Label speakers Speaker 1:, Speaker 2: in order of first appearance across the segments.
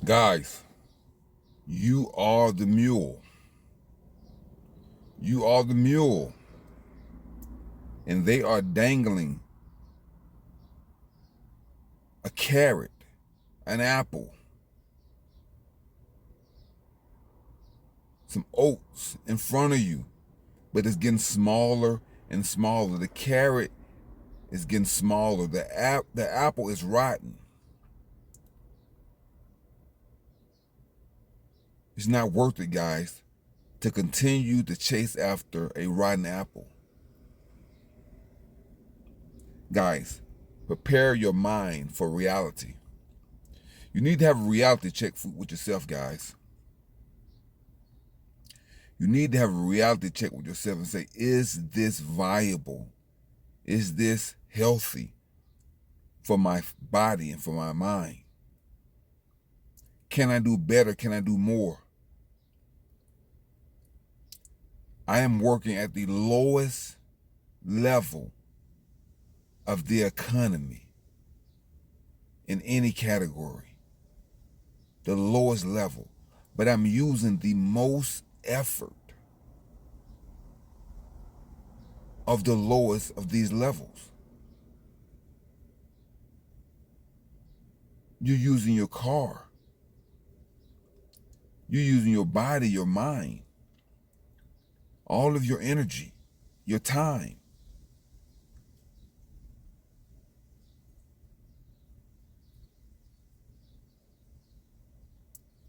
Speaker 1: Guys, you are the mule. You are the mule. And they are dangling a carrot, an apple, some oats in front of you, but it's getting smaller and smaller. The carrot is getting smaller. The apple is rotten. It's not worth it, guys, to continue to chase after a rotten apple. Guys, prepare your mind for reality. You need to have a reality check with yourself, guys. You need to have a reality check with yourself and say, is this viable? Is this healthy for my body and for my mind? Can I do better? Can I do more? I am working at the lowest level of the economy in any category. The lowest level. But I'm using the most effort of the lowest of these levels. You're using your car. You're using your body, your mind, all of your energy, your time.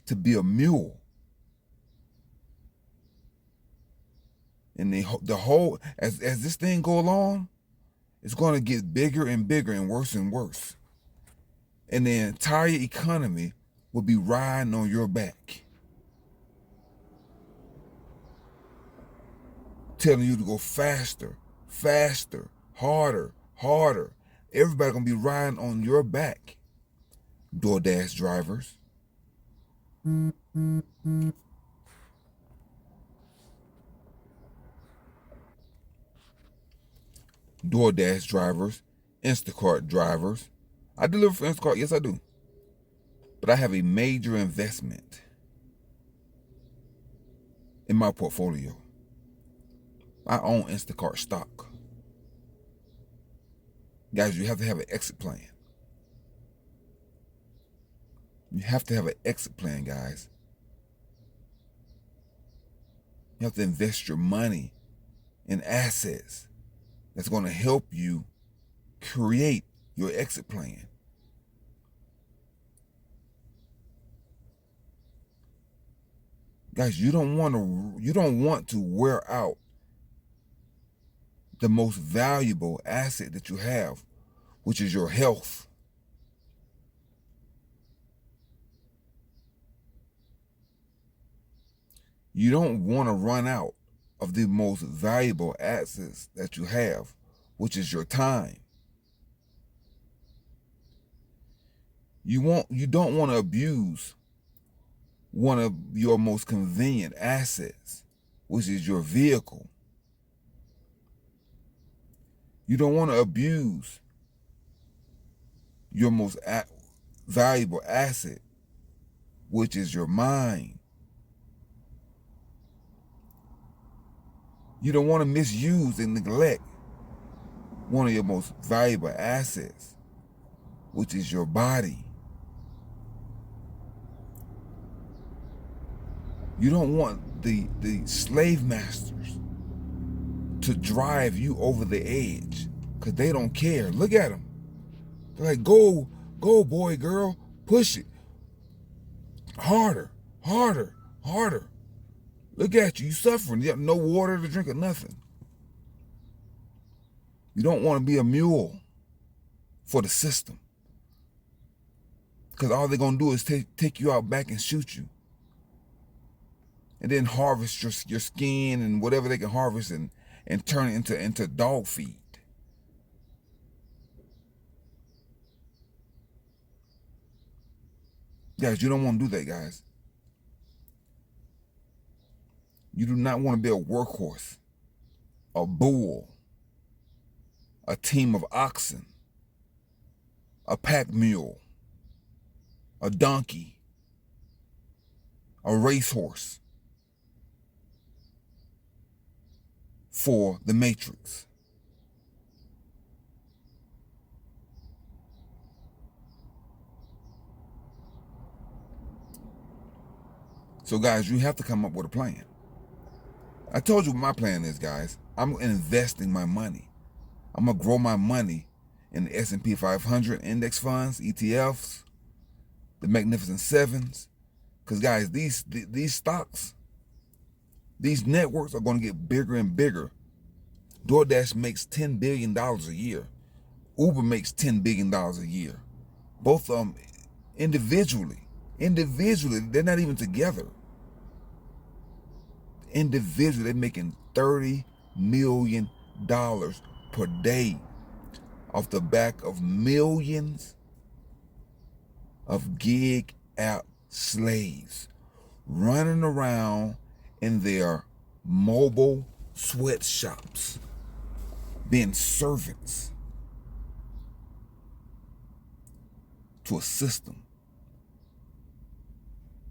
Speaker 1: To be a mule. And the whole, as this thing go along, it's going to get bigger and bigger and worse. And the entire economy will be riding on your back, telling you to go faster, harder. Everybody gonna be riding on your back. DoorDash drivers. DoorDash drivers, Instacart drivers. I deliver for Instacart, yes I do. But I have a major investment in my portfolio. I own Instacart stock. Guys, you have to have an exit plan. You have to have an exit plan, guys. You have to invest your money in assets that's going to help you create your exit plan. Guys, you don't want to wear out the most valuable asset that you have, which is your health. You don't want to run out of the most valuable assets that you have, which is your time. You don't want to abuse one of your most convenient assets, which is your vehicle. You don't want to abuse your most valuable asset, which is your mind. You don't want to misuse and neglect one of your most valuable assets, which is your body. You don't want the slave masters to drive you over the edge because they don't care. Look at them. They're like, go boy, girl, push it. Harder. Look at you suffering. You have no water to drink or nothing. You don't want to be a mule for the system, because all they're going to do is take you out back and shoot you. And then harvest your skin and whatever they can harvest and turn it into dog feed. Guys, you don't want to do that, guys. You do not want to be a workhorse, a bull, a team of oxen, a pack mule, a donkey, a racehorse for the Matrix. So guys, you have to come up with a plan. I told you what my plan is, guys. I'm investing my money. I'm gonna grow my money in the S&P 500 index funds, ETFs, the Magnificent Sevens. Because guys, these stocks, these networks are gonna get bigger and bigger. DoorDash makes $10 billion a year. Uber makes $10 billion a year. Both of them individually, they're not even together. Individually, they're making $30 million per day off the back of millions of gig app slaves running around in their mobile sweatshops, being servants to a system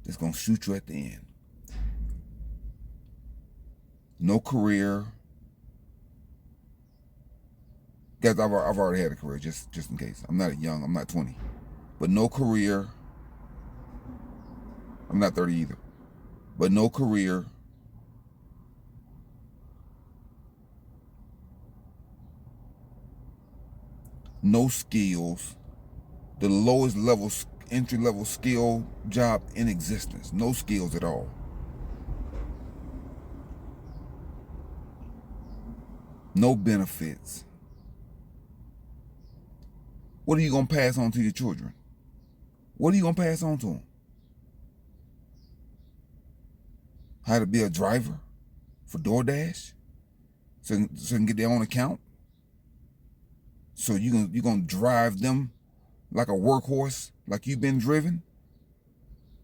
Speaker 1: that's going to shoot you at the end. No career. Guys, I've already had a career, just in case. I'm not young, I'm not 20. But no career. I'm not 30 either. But no career. No skills. The lowest level, entry-level skill job in existence. No skills at all. No benefits. What are you going to pass on to your children? What are you going to pass on to them? How to be a driver for DoorDash? So they can get their own account? So you're going to drive them like a workhorse, like you've been driven?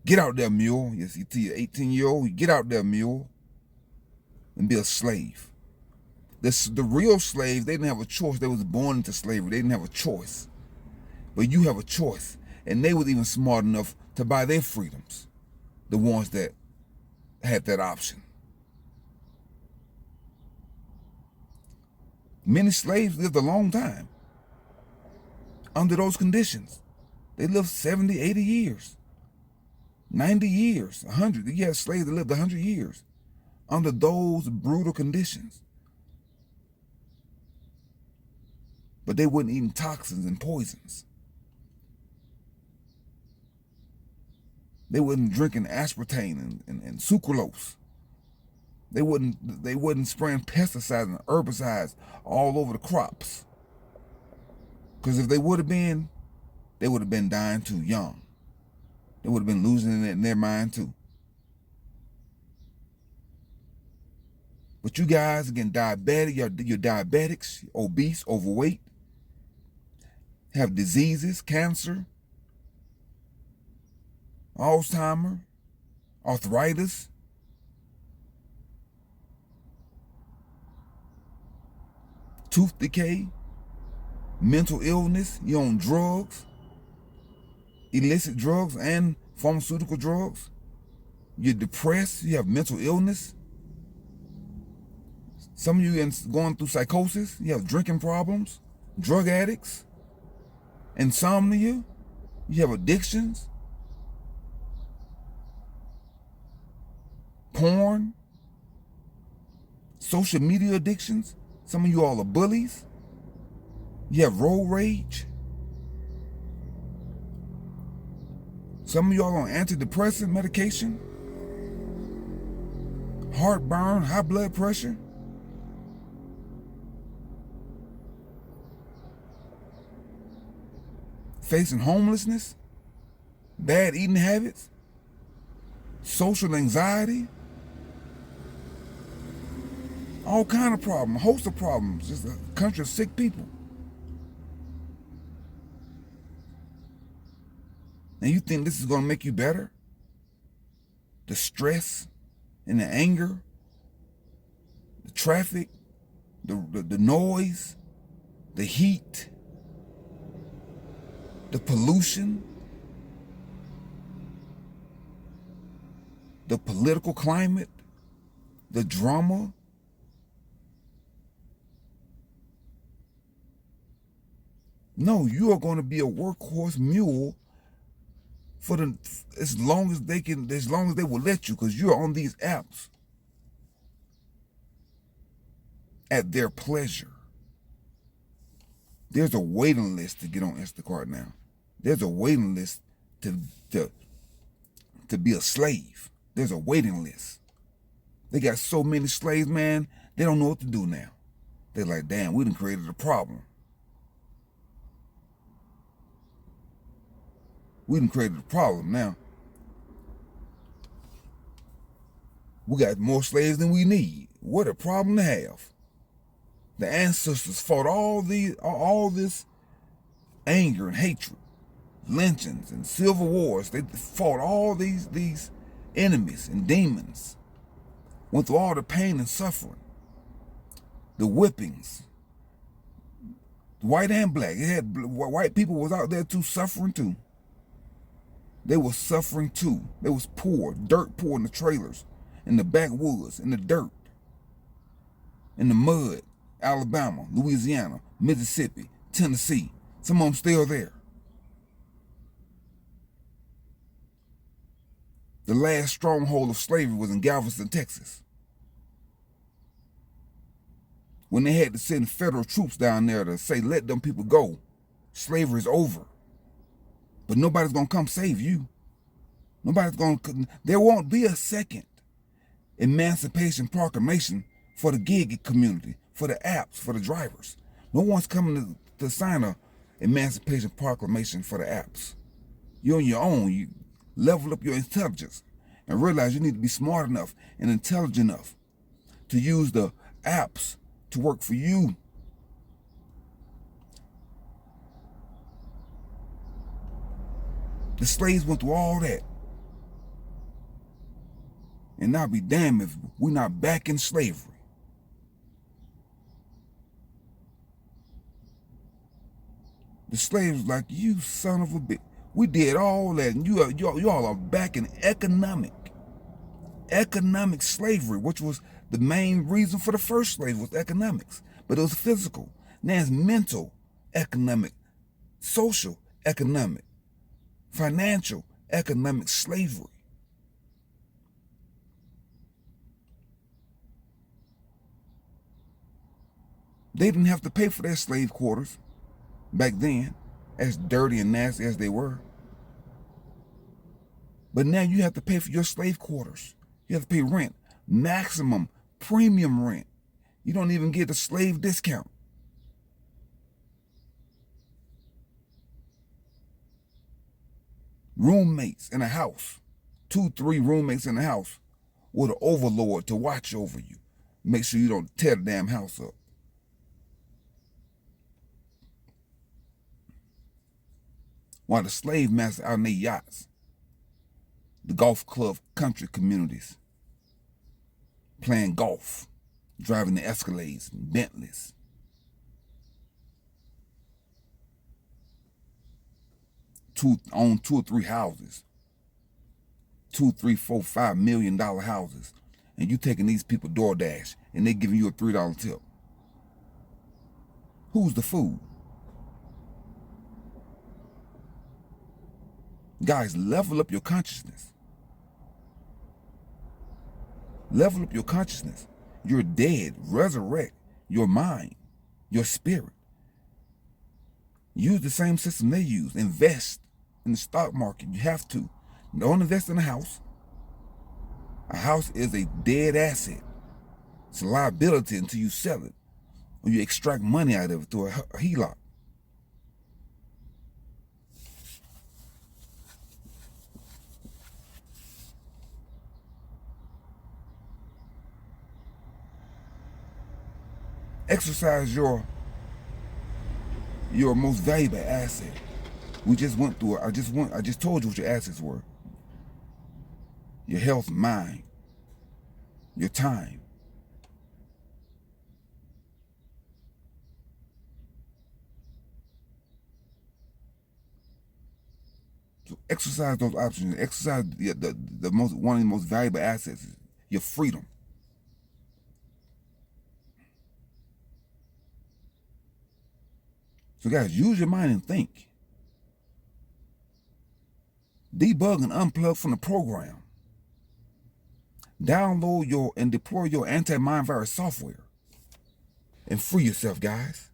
Speaker 1: Get out there, mule. Yes, you tell your 18-year-old, get out there, mule, and be a slave. The real slaves, they didn't have a choice. They was born into slavery. They didn't have a choice. But you have a choice. And they was even smart enough to buy their freedoms, the ones that had that option. Many slaves lived a long time under those conditions. They lived 70, 80 years, 90 years, 100. You had slaves that lived 100 years under those brutal conditions. But they weren't eating toxins and poisons. They wasn't drinking aspartame and sucralose. They wasn't spraying pesticides and herbicides all over the crops. Because if they would have been, they would have been dying too young. They would have been losing it in their mind too. But you guys are getting diabetic, you're diabetics, obese, overweight, have diseases, cancer, Alzheimer's, arthritis, tooth decay, mental illness, you're on drugs, illicit drugs and pharmaceutical drugs, you're depressed, you have mental illness, some of you going through psychosis, you have drinking problems, drug addicts, insomnia, you have addictions, porn, social media addictions. Some of you all are bullies. You have road rage. Some of you all on antidepressant medication, heartburn, high blood pressure. Facing homelessness, bad eating habits, social anxiety, all kind of problems, a host of problems, just a country of sick people. And you think this is going to make you better? The stress and the anger, the traffic, the noise, the heat, the pollution, the political climate, the drama. No, you are going to be a workhorse mule for as long as they will let you, because you're on these apps at their pleasure. There's a waiting list to get on Instacart now. There's a waiting list to be a slave. There's a waiting list. They got so many slaves, man, they don't know what to do now. They're like, damn, we done created a problem. We done created a problem now. We got more slaves than we need. What a problem to have. The ancestors fought all this anger and hatred, lynchings and civil wars. They fought all these enemies and demons. Went through all the pain and suffering, the whippings, white and black. It had white people was out there too, suffering too. They were suffering too. They was poor, dirt poor in the trailers, in the backwoods, in the dirt, in the mud. Alabama, Louisiana, Mississippi, Tennessee. Some of them still there. The last stronghold of slavery was in Galveston, Texas. When they had to send federal troops down there to say, let them people go. Slavery is over. But nobody's going to come save you. There won't be a second Emancipation Proclamation for the gig community, for the apps, for the drivers. No one's coming to sign a Emancipation Proclamation for the apps. You're on your own. You level up your intelligence and realize you need to be smart enough and intelligent enough to use the apps to work for you. The slaves went through all that. And I'll be damned if we're not back in slavery. The slaves like, you son of a bitch. We did all that, and you all are back in economic slavery, which was the main reason for the first slave, was economics. But it was physical. Now it's mental economic, social economic, financial economic slavery. They didn't have to pay for their slave quarters back then, as dirty and nasty as they were. But now you have to pay for your slave quarters. You have to pay rent, maximum premium rent. You don't even get a slave discount. Roommates in a house, 2-3 roommates in a house with an overlord to watch over you. Make sure you don't tear the damn house up. While the slave masters out in their yachts, the golf club country communities, playing golf, driving the Escalades and Bentleys. Own 2 or 3 houses, $2, $3, $4, $5 million houses, and you taking these people DoorDash and they giving you a $3 tip. Who's the fool? Guys, level up your consciousness. Level up your consciousness. You're dead. Resurrect your mind, your spirit. Use the same system they use. Invest in the stock market. You have to. Don't invest in a house. A house is a dead asset. It's a liability until you sell it or you extract money out of it through a HELOC. Exercise your most valuable asset. We just went through it. I just told you what your assets were. Your health, mind, your time. So exercise those options. Exercise the most one of the most valuable assets, is your freedom. So guys, use your mind and think. Debug and unplug from the program. Download and deploy your anti-mind virus software. And free yourself, guys.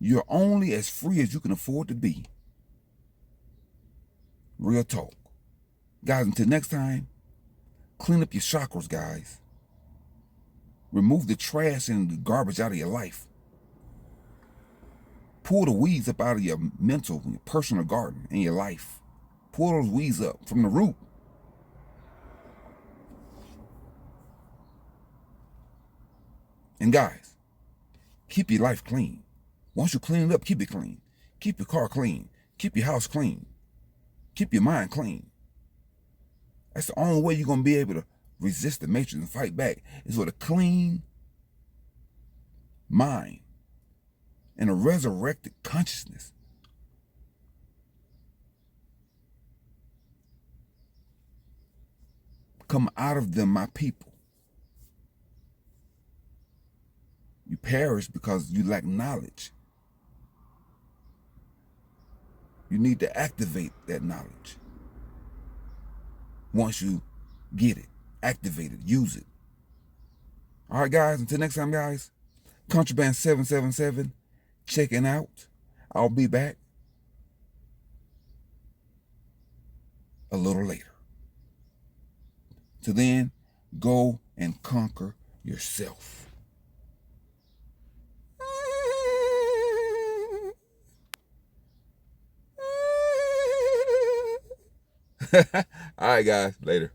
Speaker 1: You're only as free as you can afford to be. Real talk. Guys, until next time, clean up your chakras, guys. Remove the trash and the garbage out of your life. Pull the weeds up out of your mental, your personal garden, in your life. Pull those weeds up from the root. And guys, keep your life clean. Once you clean it up, keep it clean. Keep your car clean. Keep your house clean. Keep your mind clean. That's the only way you're going to be able to resist the matrix and fight back, is with a clean mind and a resurrected consciousness. Come out of them, my people. You perish because you lack knowledge. You need to activate that knowledge. Once you get it, activate it, use it. All right, guys, until next time, guys, Contraband 777, checking out. I'll be back a little later. Till then, go and conquer yourself. All right, guys, later.